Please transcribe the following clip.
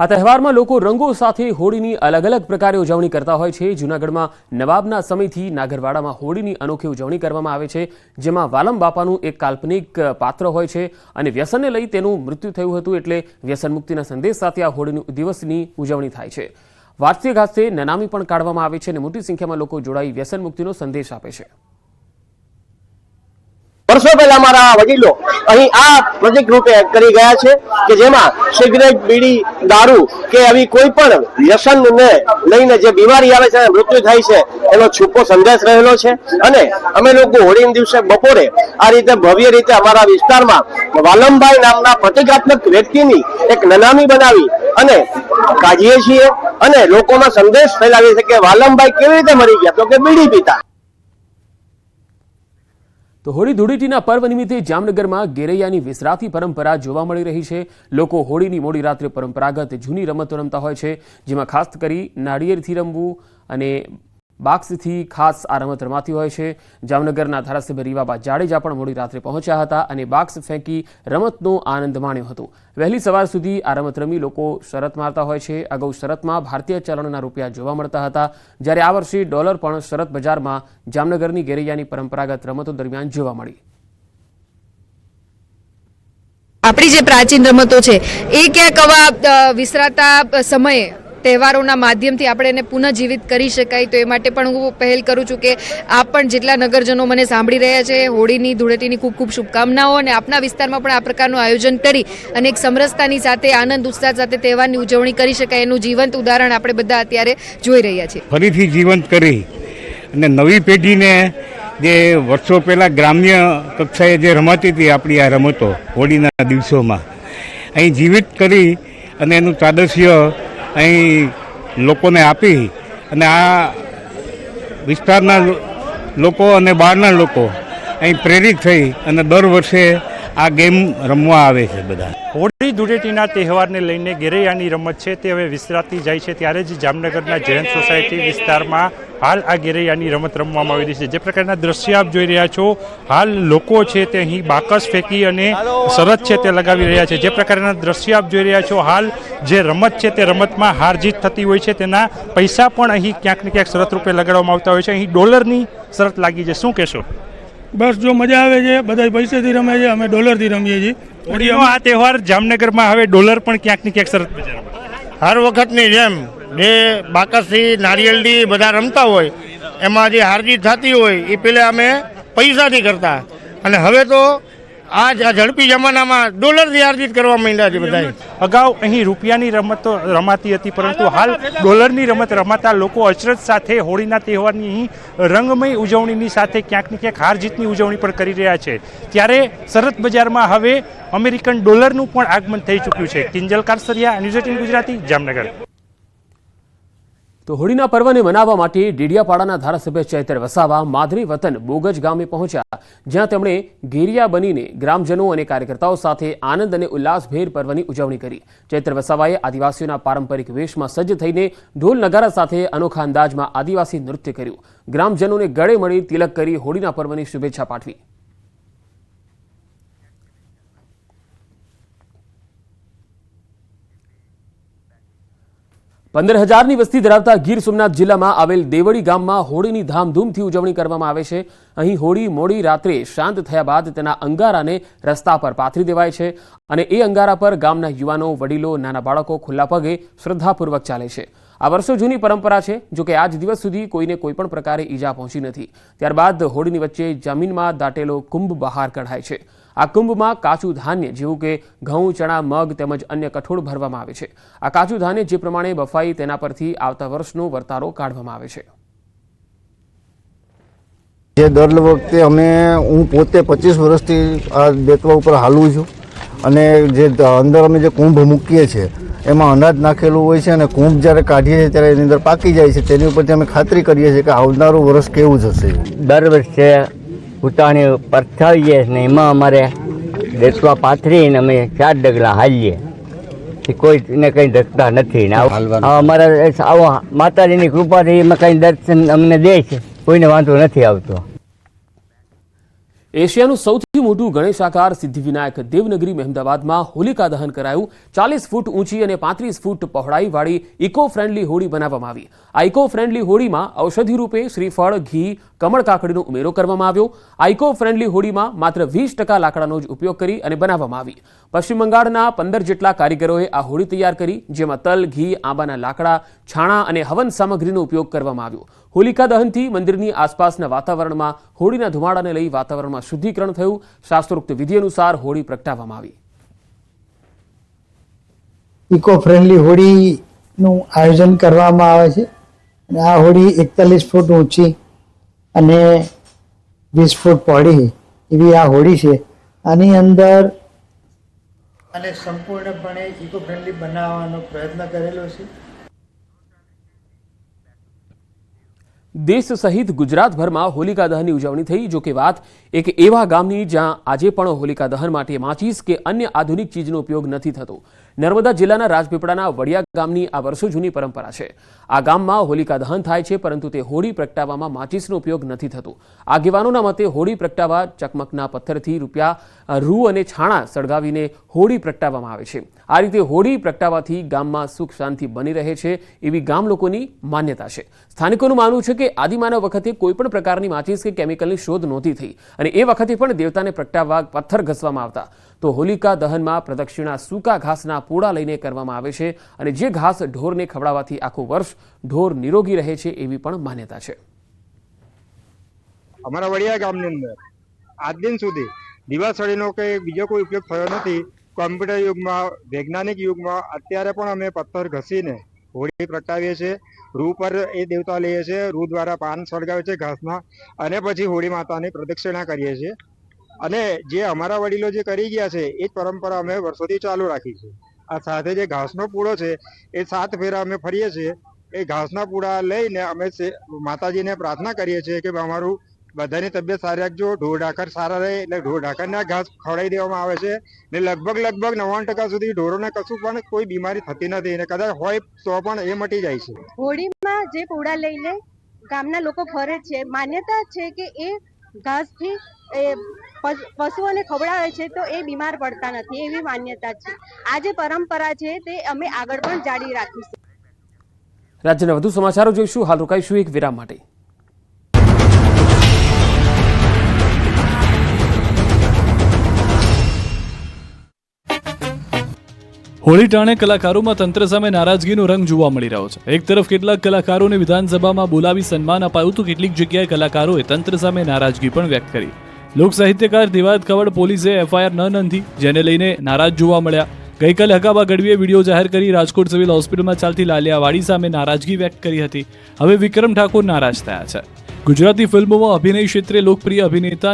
આ તહેવારમાં લોકો રંગો સાથે હોળીની અલગ અલગ પ્રકારે ઉજવણી કરતા હોય છે। જૂનાગઢમાં નવાબના સમયથી નાગરવાડામાં હોળીની અનોખી ઉજવણી કરવામાં આવે છે, જેમાં વાલમ બાપાનું એક કાલ્પનિક પાત્ર હોય છે અને વ્યસનને લઈ તેનું મૃત્યુ થયું હતું, એટલે વ્યસન મુક્તિના સંદેશ સાથે આ હોળી દિવસની ઉજવણી થાય છે। વાજતે ગાજતે નનામી પણ કાઢવામાં આવે છે અને મોટી સંખ્યામાં લોકો જોડાઈ વ્યસન મુક્તિનો સંદેશ આપે છે। વર્ષો પહેલા અમારા વડીલો અહીં આ પ્રોજેક્ટ રૂપે કરી ગયા છે કે જેમાં સિગરેટ, બીડી, દારૂ કે આવી કોઈ પણ વ્યસનને લઈને જે બીમારી આવે છે, મૃત્યુ થાય છે, એનો છૂપો સંદેશ રહેલો છે। અને અમે લોકો હોળીના દિવસે બપોરે આ રીતે ભવ્ય રીતે અમારા વિસ્તારમાં વાલમભાઈ નામના પ્રતિકાત્મક વ્યક્તિની એક નનામી બનાવી અને કાઢીએ છીએ અને લોકોમાં સંદેશ ફેલાવીએ છીએ કે વાલમભાઈ કેવી રીતે મરી ગયા, તો કે બીડી પીતા। તો હોળી ધૂળેટીના પર્વ નિમિત્તે જામનગરમાં ગેરૈયાની વિસરાતી પરંપરા જોવા મળી રહી છે। લોકો હોળીની મોડી રાત્રે પરંપરાગત જૂની રમતો રમતા હોય છે, જેમાં ખાસ કરી નાળિયેરથી રમવું અને બાક્સથી ખાસ આ રમત રમાતી હોય છે। જામનગરના ધારાસભ્ય રીવાબા જાડેજા પણ મોડી રાત્રે પહોંચ્યા હતા અને બાક્સ ફેંકી રમતનો આનંદ માણ્યો હતો। વહેલી સવાર સુધી આ રમત રમી લોકો શરત મારતા હોય છે। અગાઉ શરતમાં ભારતીય ચલણના રૂપિયા જોવા મળતા હતા, જ્યારે આ વર્ષે ડોલર પણ શરત બજારમાં જામનગરની ગેરૈયાની પરંપરાગત રમતો દરમિયાન જોવા મળી। આપણી જે પ્રાચીન રમતો છે એ ક્યાંક આવા વિસરાતા સમયે તહેવારોના માધ્યમથી આપણે એને પુનઃજીવિત કરી શકાય, તો એ માટે પણ હું પહેલ કરું છું કે આપ પણ જેટલા નગરજનો મને સાંભળી રહ્યા છે, હોળીની ધૂળેટીની ખૂબ ખૂબ શુભકામનાઓ અને આપના વિસ્તારમાં પણ આ પ્રકારનું આયોજન કરી અને એક સમરસતાની સાથે આનંદ ઉત્સાહ સાથે તહેવારની ઉજવણી કરી શકાય એનું જીવંત ઉદાહરણ આપણે બધા અત્યારે જોઈ રહ્યા છીએ। ફરીથી જીવંત કરી અને નવી પેઢીને જે વર્ષો પહેલાં ગ્રામ્ય કક્ષાએ જે રમાતી હતી આપણી આ રમતો હોળીના દિવસોમાં અહીં જીવિત કરી અને એનું તાદસ્ય અહીં લોકોને આપી અને આ વિસ્તારના લોકો અને બહારના લોકો અહીં પ્રેરિત થઈ અને દર વર્ષે આ ગેમ રમવા આવે છે બધા। હોળી ધૂળેટીના તહેવારને લઈને ગેરૈયાની રમત છે તે હવે વિસરાતી જાય છે, ત્યારે જ જામનગરના જૈન સોસાયટી વિસ્તારમાં હાલ આ ગેરૈયાની રમત રમવામાં આવી રહી છે। જે પ્રકારના દ્રશ્ય આપ જોઈ રહ્યા છો, હાલ લોકો છે તે અહીં બાકસ ફેંકી અને શરત છે તે લગાવી રહ્યા છે। જે પ્રકારના દ્રશ્ય આપ જોઈ રહ્યા છો, હાલ જે રમત છે તે રમતમાં હાર જીત થતી હોય છે, તેના પૈસા પણ અહીં ક્યાંક ને ક્યાંક શરત રૂપે લગાડવામાં આવતા હોય છે। અહીં ડોલરની શરત લાગી છે, શું કહેશો? બસ જો મજા આવે છે, બધા પૈસેથી રમે છે, અમે ડોલરથી રમીએ છીએ। આ તહેવાર જામનગરમાં હવે ડોલર પણ ક્યાંક ને ક્યાંક શરત બજારમાં હર વખતની જેમ જે બાકસથી નારિયેળથી બધા રમતા હોય એમાં જે હારજીત થતી હોય એ પહેલાં અમે પૈસાથી કરતા અને હવે તો આ ઝડપી જમાનામાં ડોલરથી હારજીત કરવા માંડ્યા છે બધા। અગાઉ અહીં રૂપિયાની રમતો રમાતી હતી, પરંતુ હાલ ડોલરની રમત રમાતા લોકો અચરજ સાથે હોળીના તહેવારની અહીં રંગમય ઉજવણીની સાથે ક્યાંક ને ક્યાંક હાર જીતની ઉજવણી પણ કરી રહ્યા છે। ત્યારે શરત બજારમાં હવે અમેરિકન ડોલરનું પણ આગમન થઈ ચૂક્યું છે। કિંજલ કારસરિયા, ન્યૂઝ 18 ગુજરાતી, જામનગર। તો હોળીના પર્વને મનાવવા માટે ડેડિયાપાડાના ધારાસભ્ય ચૈતર વસાવા માદરી વતન બોગજ ગામે પહોંચ્યા, જ્યાં તેમણે ઘેરિયા બનીને ગ્રામજનો અને કાર્યકર્તાઓ સાથે આનંદ અને ઉલ્લાસભેર પર્વની ઉજવણી કરી। ચૈતર વસાવાએ આદિવાસીઓના પારંપરિક વેશમાં સજ્જ થઈને ઢોલ નગારા સાથે અનોખા અંદાજમાં આદિવાસી નૃત્ય કર્યું, ગ્રામજનોને ગળે મળી તિલક કરી હોળીના પર્વની શુભેચ્છા પાઠવી। પંદર હજારની વસ્તી ધરાવતા ગીર સોમનાથ જિલ્લામાં આવેલ દેવળી ગામમાં હોળીની ધામધૂમથી ઉજવણી કરવામાં આવે છે। અહીં હોળી મોડી રાત્રે શાંત થયા બાદ તેના અંગારાને રસ્તા પર પાથરી દેવાય છે અને એ અંગારા પર ગામના યુવાનો, વડીલો, નાના બાળકો ખુલ્લા પગે શ્રદ્ધાપૂર્વક ચાલે છે। આ વર્ષો જૂની પરંપરા છે, જો કે આજ દિવસ સુધી કોઈને કોઈ પણ પ્રકારે ઈજા પહોંચી નથી। ત્યારબાદ હોળીની વચ્ચે જમીનમાં દાટેલો કુંભ બહાર કઢાય છે। આ કુંભમાં કાચું ધાન્ય જેવું કે ઘઉં, ચણા, મગ તેમજ અન્ય કઠોળ ભરવામાં આવે છે। આ કાચું ધાન્ય જે પ્રમાણે બફાઈ તેના પરથી આવતા વર્ષનો વર્તારો કાઢવામાં આવે છે। જે દર વખતે હું પોતે 25 વર્ષથી આ બેટવા ઉપર હાલું છું અને જે અંદર અમે જે કુંભ મૂકીએ છીએ એમાં અનાજ નાખેલું હોય છે અને કુંભ જ્યારે કાઢીએ છીએ ત્યારે એની અંદર પાકી જાય છે, તેની ઉપરથી અમે ખાતરી કરીએ છીએ કે આવનારું વર્ષ કેવું જશે। દર વર્ષે ઉતાણી પરથાવીએ ને એમાં અમારે દેશવા પાથરીને અમે 4 ડગલા હાલીએ, કોઈને કંઈ ધકતા નથી ને અમારા આવો માતાજીની કૃપાથી એમાં કંઈ દર્શન અમને દે છે, કોઈને વાંધો નથી આવતો। એશિયાનું સૌથી મોટું ગણેશાકાર સિદ્ધિવિનાયક દેવનગરી મહેમદાવાદમાં હોલિકા દહન કરાયું. 40 ફૂટ ઊંચી અને 35 ફૂટ પહોળાઈવાળી ઇકો ફ્રેન્ડલી હોળી બનાવવામાં આવી. આ ઇકો ફ્રેન્ડલી હોળીમાં ઔષધિ રૂપે શ્રીફળ, ઘી, કમળ કાકડીનો ઉમેરો કરવામાં આવ્યો. આ ઇકો ફ્રેન્ડલી હોળીમાં માત્ર 20% લાકડાનો જ ઉપયોગ કરી અને બનાવવામાં આવી. પશ્ચિમ બંગાળના 15 જેટલા કારીગરોએ આ હોળી તૈયાર કરી, જેમાં તલ, ઘી, આંબાના લાકડા, છાણા અને હવન સામગ્રીનો ઉપયોગ કરવામાં આવ્યો. હોલિકા દહનથી મંદિરની આસપાસના વાતાવરણમાં હોળીના ધુમાડાને લઈ વાતાવરણમાં શુદ્ધિકરણ થયું. શાસ્ત્રોક્ત વિધિ અનુસાર હોળી પ્રગટાવવામાં આવી. ઇકો ફ્રેન્ડલી હોળીનું આયોજન કરવામાં આવે છે અને આ હોળી 41 ફૂટ ઊંચી અને 20 ફૂટ પહોળી એવી આ હોળી છે. આની અંદર અને સંપૂર્ણપણે ઇકો ફ્રેન્ડલી બનાવવાનો પ્રયત્ન કરેલો છે. દેશ સહિત ગુજરાતભરમાં હોલિકા દહનની ઉજવણી થઈ. જો કે વાત એક એવા ગામની જ્યાં આજે પણ હોલિકા દહન માટે માચીસ કે અન્ય આધુનિક ચીજનો ઉપયોગ નથી થતો. નર્મદા જિલ્લાના રાજપીપળાના વડિયા ગામની આ વર્ષો જૂની પરંપરા છે. આ ગામમાં હોલિકા દહન થાય છે, પરંતુ તે હોળી પ્રગટાવવામાં માચીસનો ઉપયોગ નથી થતો. આગેવાનોના મતે હોળી પ્રગટાવવા ચકમકના પથ્થરથી રૂ અને છાણા સળગાવીને હોળી પ્રગટાવવામાં આવે છે. આ રીતે હોળી પ્રગટાવવાથી ગામમાં સુખ શાંતિ બની રહે છે એવી ગામ લોકોની માન્યતા છે. સ્થાનિકોનું માનવું છે કે આદિમાનવ વખતે કોઈપણ પ્રકારની માચીસ કે કેમિકલની શોધ નહોતી થઈ અને એ વખતે પણ દેવતાને પ્રગટાવવા પથ્થર ઘસવામાં આવતા. તો હોલિકા દહનમાં પ્રદક્ષિણા સૂકા ઘાસના પૂળા લઈને કરવામાં આવે છે અને જે ઘાસ ઢોરને ખવડાવવાથી આખું વર્ષ ઢોર નિરોગી રહે છે એવી પણ માન્યતા છે. અમારા વડિયા ગામની અંદર આજ દિન સુધી દિવાસળીનો કે બીજો કોઈ ઉપયોગ થયો નથી. કોમ્પ્યુટર યુગમાં, વૈજ્ઞાનિક યુગમાં અત્યારે પણ અમે પથ્થર ઘસીને હોળી પ્રગટાવીએ છીએ. રૂ પર એ દેવતા લઈએ છીએ, રૂ દ્વારા પાન સળગાવે છે ઘાસના અને પછી હોળી માતાની પ્રદક્ષિણા કરીએ છીએ. અને જે અમારા વડીલો જે કરી ગયા છે એ જ પરંપરા અમે વર્ષોથી ચાલુ રાખી છે. આ સાથે જે ઘાસનો પૂળો છે એ 7 ફેરા અમે ફરીએ છીએ. એ ઘાસના પૂળા લઈને અમે માતાજીને પ્રાર્થના કરીએ છીએ કે અમારું બધાની તબિયત સારી રાખજો, ઢોર ઢાકર સારા રહે. એટલે ઢોર ઢાકરના ઘાસ ખવડાવી દેવામાં આવે છે ને લગભગ 99% સુધી ઢોરોને કશું પણ કોઈ બીમારી થતી નથી અને કદાચ હોય તો પણ એ મટી જાય છે. હોળીમાં જે પૂળા લઈને ગામના લોકો ફરે છે, માન્યતા છે કે એ ઘાસથી પશુઓને ખવડાવે છે તો એ બીમાર પડતા નથી, એવી માન્યતા છે. આ જે પરંપરા છે તે અમે આગળ પણ જાળવી રાખીશું. રાજ્યના વધુ સમાચારો જોઈશું. હાલ રોકાઈશું એક વિરામ માટે. હોળી ટાણે કલાકારોમાં તંત્ર સામે નારાજગીનો રંગ જોવા મળી રહ્યો છે. એક તરફ કેટલાક કલાકારોને વિધાનસભામાં બોલાવી સન્માન અપાયું તો કેટલીક જગ્યાએ કલાકારોએ તંત્ર સામે નારાજગી પણ વ્યક્ત કરી. લોક સાહિત્યકાર દેવાયત ખવડ પોલીસે એફઆઈઆર ન નોંધી, જેને લઈને નારાજ જોવા મળ્યા. ગઈકાલે હકાબા ગઢવીએ વિડીયો જાહેર કરી રાજકોટ સિવિલ હોસ્પિટલમાં ચાલતી લાલિયાવાડી સામે નારાજગી વ્યક્ત કરી હતી. હવે વિક્રમ ઠાકોર નારાજ થયા છે. ગુજરાતી ફિલ્મોમાં અભિનય ક્ષેત્રે લોકપ્રિય અભિનેતા